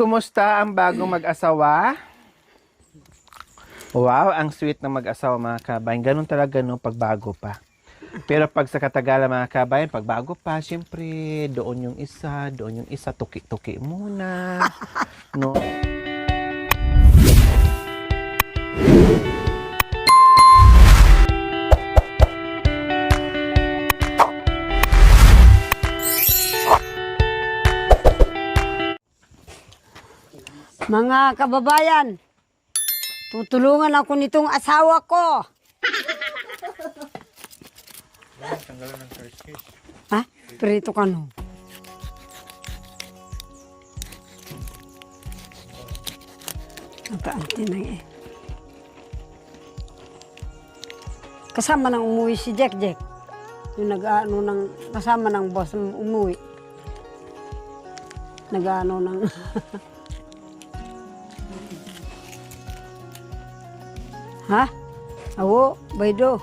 Kumusta ang bagong mag-asawa? Wow, ang sweet ng mag-asawa mga kabayan. Ganun talaga no, pagbago pa. Pero pag sa katagalan mga kabayan, pagbago pa, syempre, doon yung isa, tuki-tuki muna. No? Mga kababayan, tutulungan ako nitong asawa ko. Ha? Prito ka no. Nakaanti na eh. Kasama nang umuwi si Jack. Yung nag-ano ng, kasama ng boss umuwi. Nag-ano ng... Ha? Awo, baydo.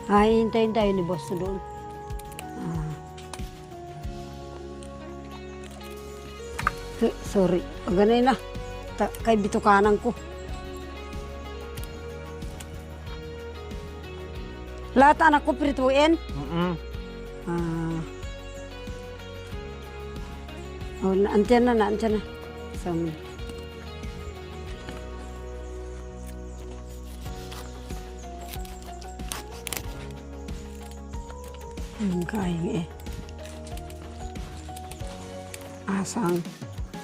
Ay, hintayin tayo ni boss na doon. Sorry, ganay na. Kay bitukanan ko. Lahat anak ko prituin? Oh, naantyan na. Sama. Ang kain eh. Asang.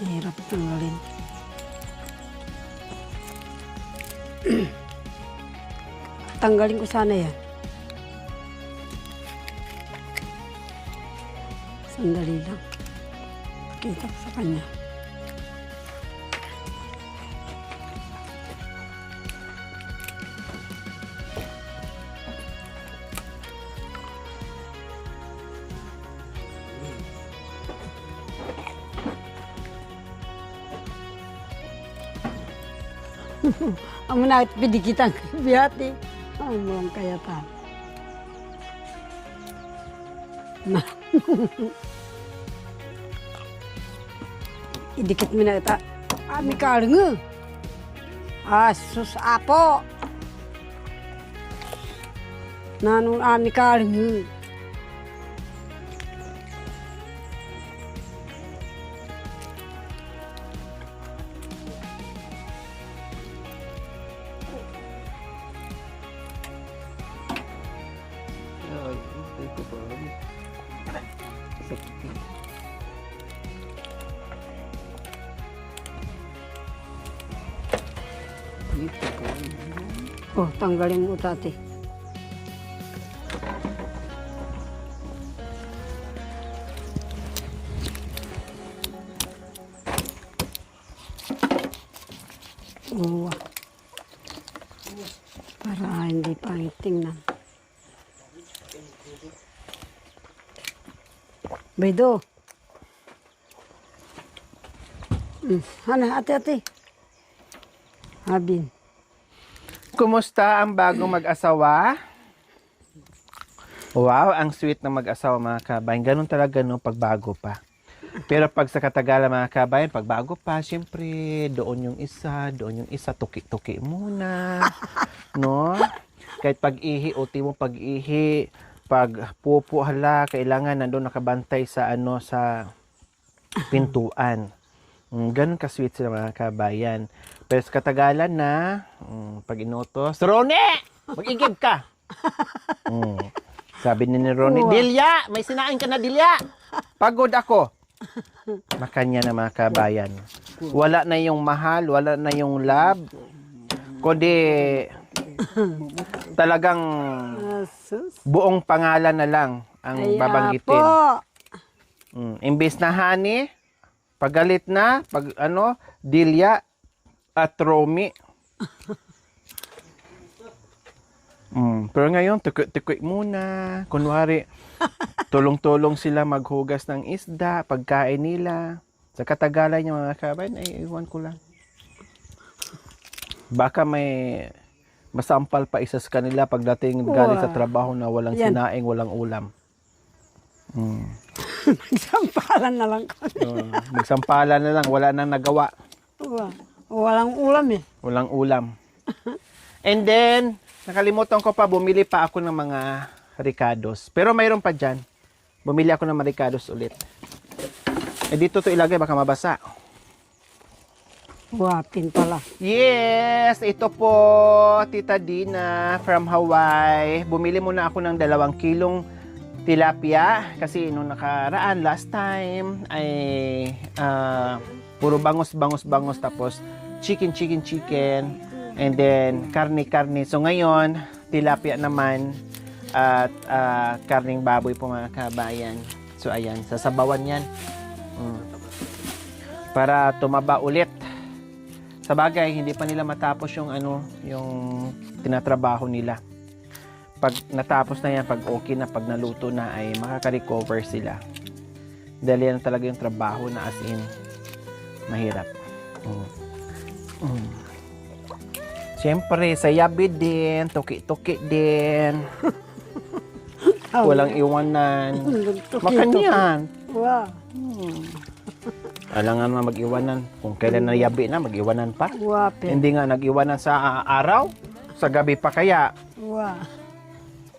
Hirap tanggalin. Tanggalin ko sana yan. Sandali lang. Kita ko sa kanya. Amo na pidikitan bihati. Ang kaya ta. Na. Idikit mo na ita. Ami kaleng. Asus apo. Nanong ami kaleng. Oh, tanggalin mo tati. Oh, para hindi pangit tingnan. Baydo. Hana, ate. Habin. Kumusta ang bagong mag-asawa? Wow, ang sweet ng mag-asawa mga kabayan. Ganun talaga no, pagbago pa. Pero pag sa katagalan mga kabayan, pagbago pa, syempre, doon yung isa, tuki-tuki muna. No? Kahit pag-ihi, uti mo pag-ihi, pag pupo, hala, kailangan nandun nakabantay sa sa pintuan. Ganun ka-sweet sila mga kabayan. Pero sa katagalan na, pag inutos, Rone! Mag-igib ka! Sabi ni Rone, Dilya! May sinain ka na, Dilya! Pagod ako! Makanya na mga kabayan. Wala na yung mahal, wala na yung love. Kundi talagang buong pangalan na lang ang babanggitin. Imbes na honey, pagalit na, Dilya at Romy. Pero ngayon, tukoy muna. Kunwari, tulong-tulong sila maghugas ng isda, pagkain nila. Sa katagalan niya mga kabayan, ay iwan ko lang. Baka may Masampal pa isa sa kanila pagdating galing sa trabaho na walang Yan. sinaing, walang ulam. Sampalan na lang ko. Magsampalan na lang, wala nang nagawa. Walang ulam eh. Walang ulam. And then, nakalimutan ko pa, bumili pa ako ng mga ricados. Pero mayroon pa dyan. Bumili ako ng mga ricados ulit. Eh dito to ilagay, baka mabasa. Wapin pala. Yes, ito po, Tita Dina from Hawaii. Bumili muna ako ng 2 kilong tilapia kasi nung nakaraan, last time, ay puro bangos tapos chicken. And then, karne. So ngayon, tilapia naman at karning baboy po mga kabayan. So ayan, sasabawan yan. Para tumaba ulit. Sa bagay, hindi pa nila matapos yung tinatrabaho nila. Pag natapos na yan, pag okay na, pag naluto na, ay makaka-recover sila. Dahil yan talaga yung trabaho na as in mahirap. Siyempre, sayabi din, tuki-tuki din. Walang iwanan. Makan yan. Wow. Alangan na mag-iwanan. Kung kailan na yabi na, mag-iwanan pa. Wapin. Hindi nga nag-iwanan sa araw, sa gabi pa kaya. Wow.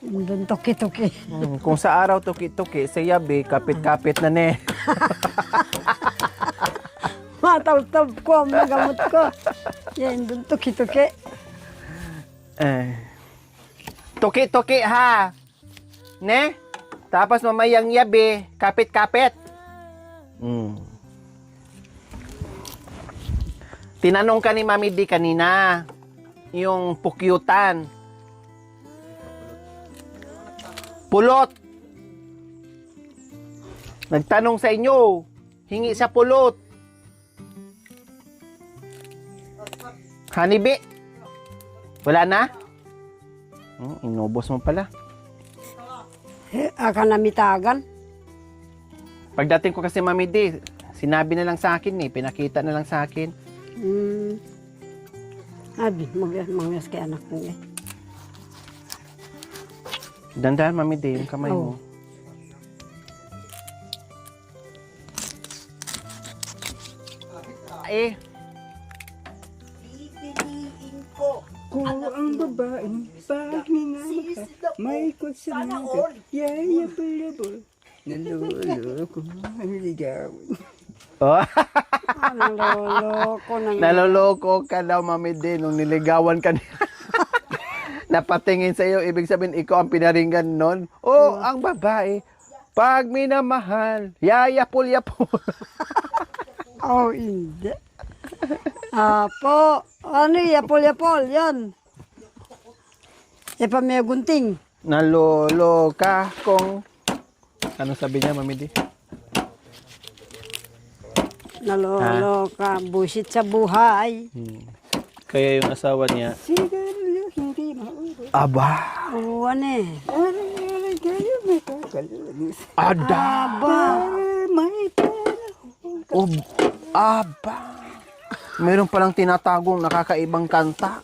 Doon tuki-tuki. Kung sa araw tuki-tuki, sa yabi, kapit-kapit na ne. Matab-tab ko ang magamot ko. Yan, doon tuki-tuki. Tuki-tuki ha. Ne? Tapos mamayang yabi, kapit-kapit. Tinanong ka ni Mami D kanina, yung pukyutan. Pulot. Nagtanong sa inyo, hingi sa pulot. Hanibi. Wala na? Inubos mo pala. Aka namitagan. Pagdating ko kasi Mami D, sinabi na lang sa akin pinakita na lang sa akin. Abi, mangyas kay anak mo eh. Dandan Mami D, yung kamay mo. Pipiliin ko. Kung ang babaeng pag minamahal, may kusangan, yaya balabol, nalolo ko ang ligawan. Oh. Naloloko nang Naloloko ka daw, Mami D, nung niligawan ka niya. Napatingin sa iyo, ibig sabihin, ikaw ang pinaringgan nun. Oh, ang babae, pag minamahal, yayapul-yapul. Oh, hindi. Apo, ano yapol-yapol, yan. May gunting. Naloloka kong... Ano sabi niya, Mami D? Naloloka, busit sa buhay. Kaya yung asawa niya, Siguro hindi mauro. aba, Uwan eh. Aray, kayo may kakalanis. ada, May pera. aba. Meron palang tinatagong nakakaibang kanta.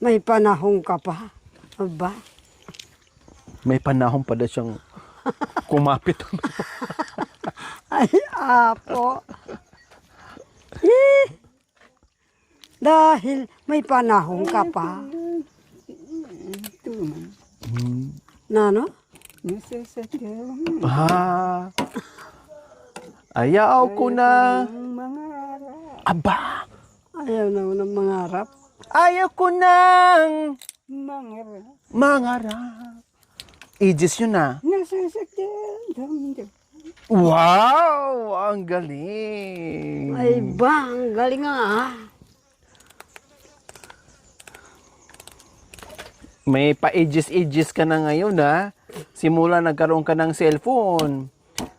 May panahon ka pa. Aba. May panahon pa daw siyang kumapit. Ay, apo. Dahil may panahon ka pa. Tuman, Nano? nasasadyang Ah, ayaw ko na. ang mga araw. Aba, Ayaw na mo ng mangarap. ayaw ko nang Mga araw. mangarap. Aegis yun na. Nasasadyang damdam. Wow! Ang galing! Ay ba, ang galing nga ah. May pa-aegis ka na ngayon ha. Simula nagkaroon ka ng cellphone.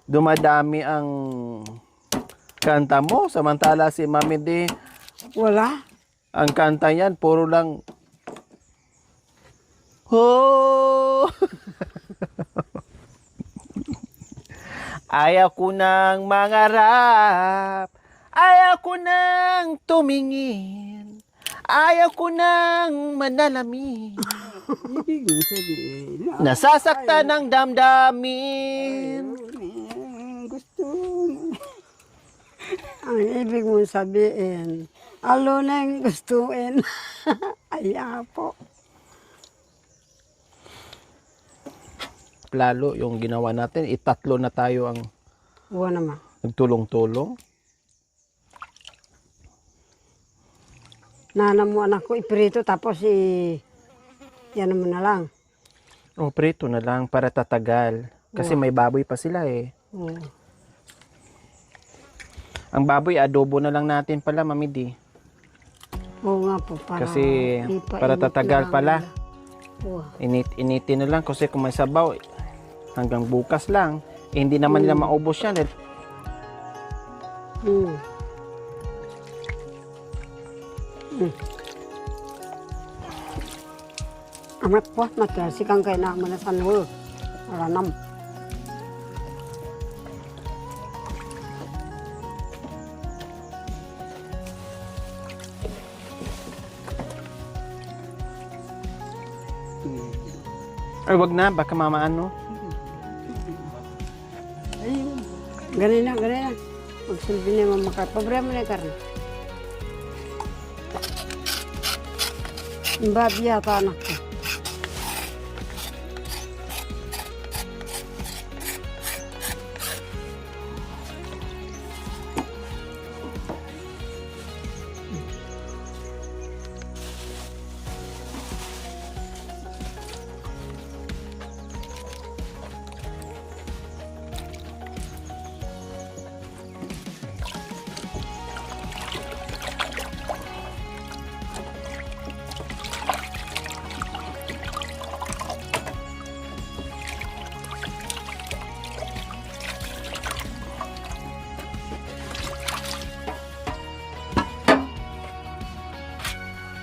Dumadami ang kanta mo. Samantala si Mami D, Wala. ang kanta niyan, puro lang oh! Ayaw ko nang mangarap. Ayaw ko nang tumingin. Ayaw ko nang manalamin. Ibig mo sabihin na Nasasaktan ng damdamin. gusto mo. Ang ibig mong sabihin, alo na yung gustuin. Ay, apo. Lalo yung ginawa natin, itatlo na tayo ang Huwa naman. nagtulong-tulong. Nana mo anak ko iprito tapos yan mo na lang. O, prito na lang para tatagal. Kasi may baboy pa sila eh. Oo. Ang baboy, adobo na lang natin pala, Mami D. Oo nga po. Kasi ipainit para tatagal lang pala. nila. Oo. Initin na lang kasi kung may sabaw, hanggang bukas lang. Eh, hindi naman nila maubos yan. Hmm. Amat po, matyasikan kayo na manasan mo. Maranam. Ay, wag na, baka mamaan, no? Ayun. Ganun na, ganun na. Magsilbi na yung makapabrema na yung karne. Yung babi yata anak ko.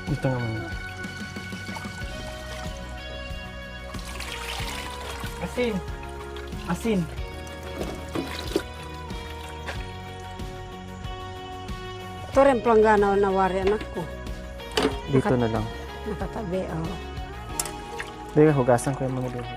Ito nga muna. Asin. Asin. Ito rin planggana na wari anak ko. Dito na lang. Nakatabi, oh. Dito, hugasan ko yung mga dito.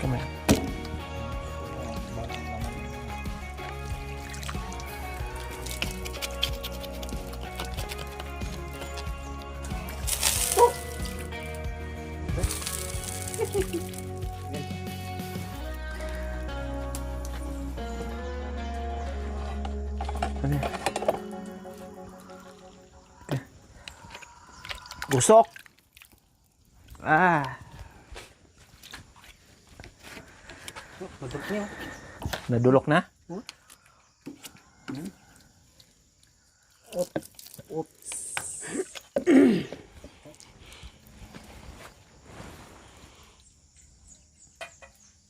Come here. Ano yan? Okay. Busok! Ah! Nadulok na?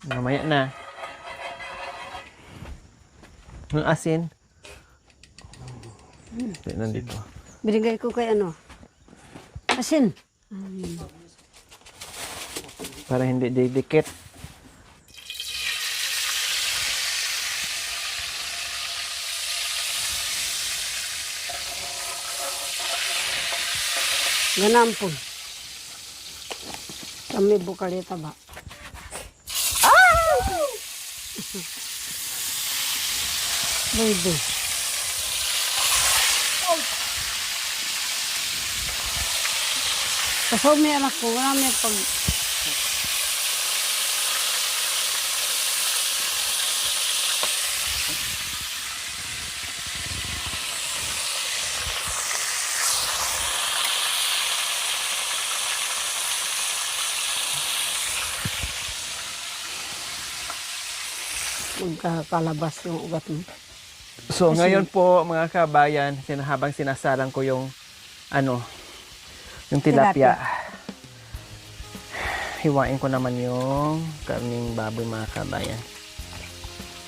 Mamaya na. Ang asin. Nandito. Binigay ko kay ano. Asin. Para hindi didikit. Ganampon. Kami bukalita ba? Baby. Kaso may anak ko, wala may pag... Magkakalabas yung ugat mo. So, ngayon po, mga kabayan, habang sinasalang ko yung, yung tilapia. Hiwain ko naman yung karning baboy, mga kabayan.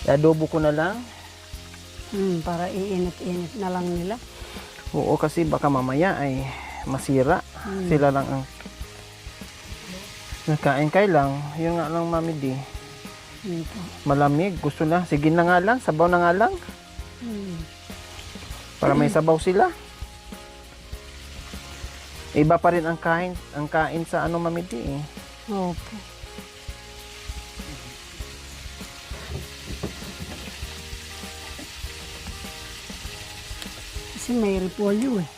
Adobo ko na lang. Para iinit-init na lang nila. Oo, kasi baka mamaya ay masira. Sila lang ang nakain kay lang. Yun nga lang, Mami D. Ito. Malamig. Gusto na. Sige na nga lang. Sabaw na nga lang. Para may sabaw sila. Iba pa rin ang kain sa Mami D eh. Opo. Kasi may repolyo eh.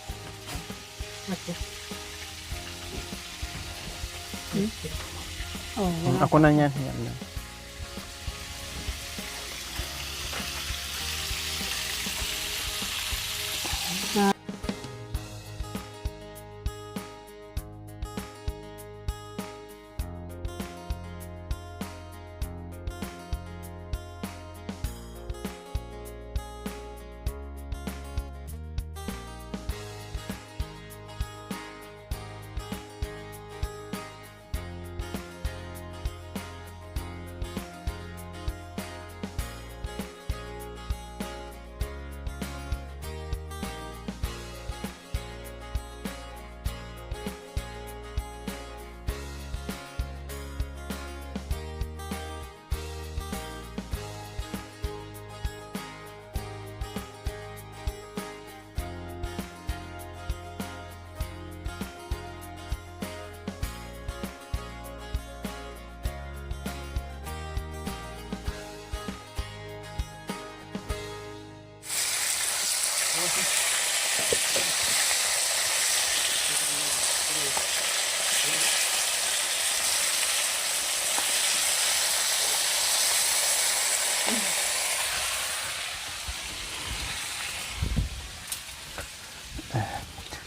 Oh, wala. Ako na yan. Yan na.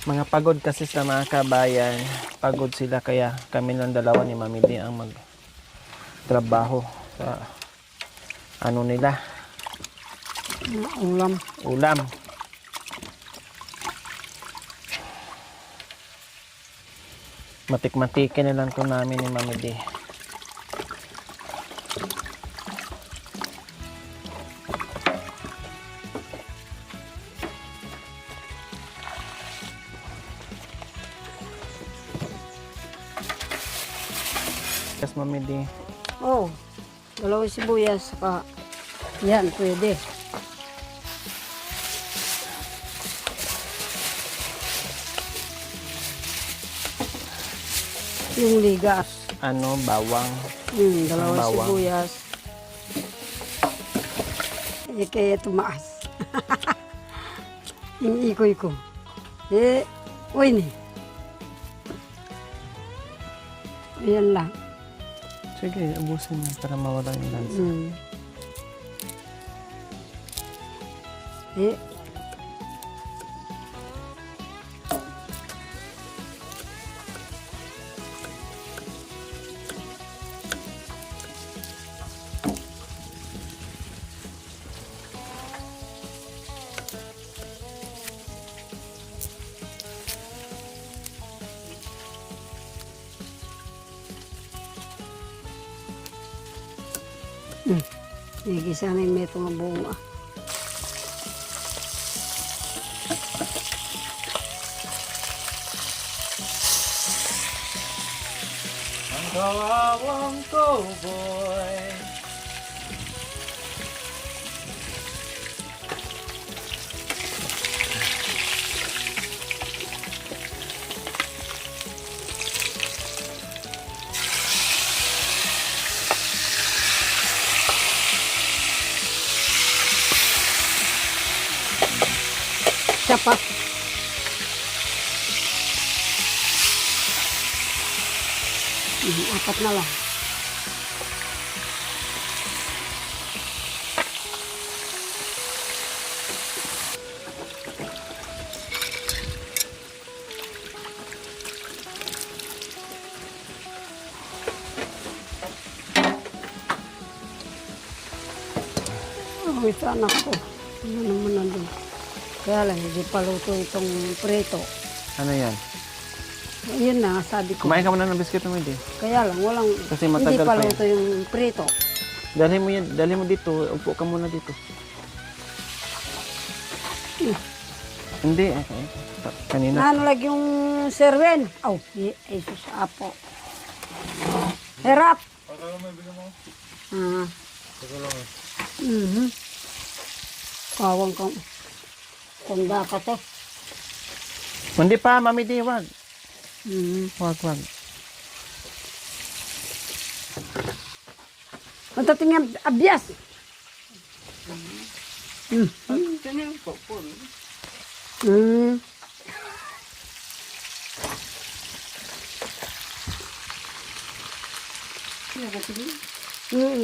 Mga pagod kasi sa mga kabayan. Pagod sila kaya kami ng dalawa ni Mami D ang magtrabaho sa nila, Ulam. ulam. Matik-matikin na lang to namin ni Mami D. Yes, Mami D. Oh, dalawang sibuyas. Saka, yan, pwede. Yung ligas. Bawang. Dalawang Bawang. sibuyas. Kaya tumaas. Yung ikoy ko. Uy ni. Ayan lang. Sige, ubusin mo para mawala yung lansa. Eh, sige, sana yung may itong bunga. Ang kawawang cowboy. Siya pa. Apat na lang. Oh, ito anak ko. Ano naman nandun. Kaya lang, hindi pa luto itong preto. Ano yan? Yun na, sabi ko. Kumain ka muna ng biscuit mo, hindi. Kaya lang, walang, Kasi hindi matagal pa pa luto yung preto. Dali mo yan, dali mo dito. Upo ka muna dito. Hindi, okay. Kanina. Ano lagi yung serwen? Oh, Jesus, apo. Hirap. Ah. Kawang kang dapat eh. Hindi pa, Mami Di, wag. Mhm. Wag. Matating yung abyas.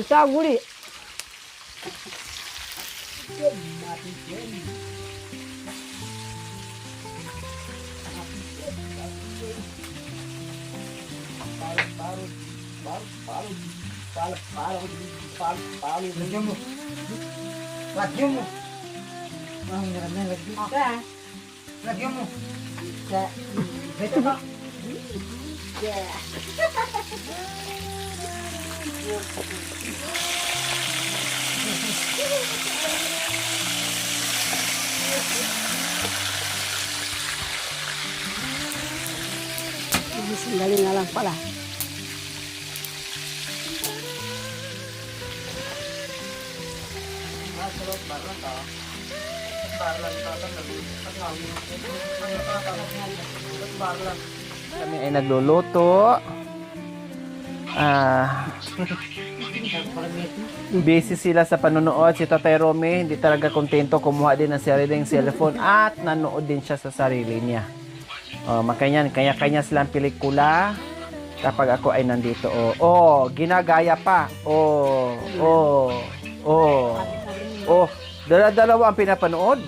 Sa guli. Lagyan mo. Lagyan mo. Ang hirap na lagyan. Lagyan mo. Beto ba? Sandali nga lang pala. Kami ay nagluluto. Busy sila sa panonood. Si Tatay Romy, hindi talaga kontento. Kumuha din ng sariling cellphone at nanood din siya sa sarili niya. Makanya, kanya-kanya silang pelikula. Kapag ako ay nandito, ginagaya pa. Dala-dalawa ang pinapanood.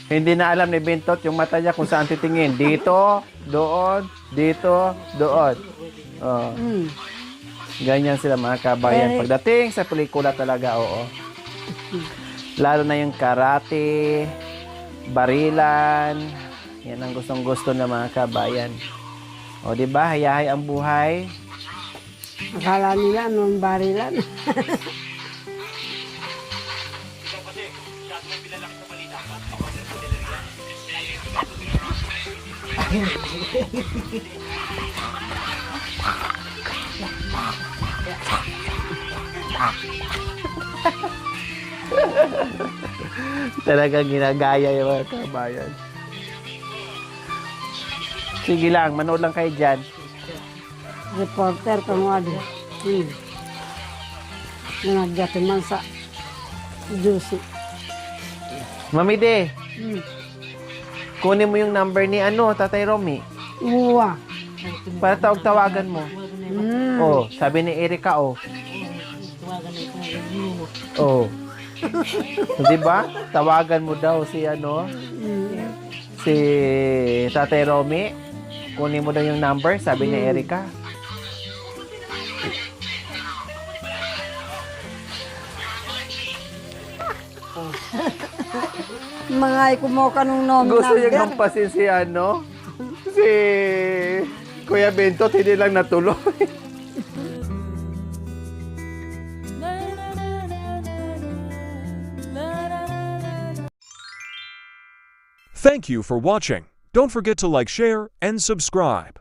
Hindi na alam ni Bintot yung mata niya kung saan titingin. Dito, doon, dito, doon. Ganyan sila mga kabayan. Pagdating sa pelikula talaga, lalo na yung karate, barilan, yan ang gustong-gusto ng mga kabayan. Di ba? Hayahay ang buhay. Akala nila anong barilan. Talagang ginagaya yung mga kabayan. Sige lang, manood lang kayo dyan. Reporter kang wadi. Nagdatiman sa juicy. Mami De, kunin mo yung number ni Tatay Romy. Uwa. Para tawag-tawagan mo. Sabi ni Erika, Di ba? Tawagan mo daw si si Tatay Romy. Kunin mo daw yung number, sabi ni Erika. Mga ikumoka nung nomi Gusto niya number. gampasin si si Kuya Bentot, hindi lang natuloy. Thank you for watching. Don't forget to like, share, and subscribe.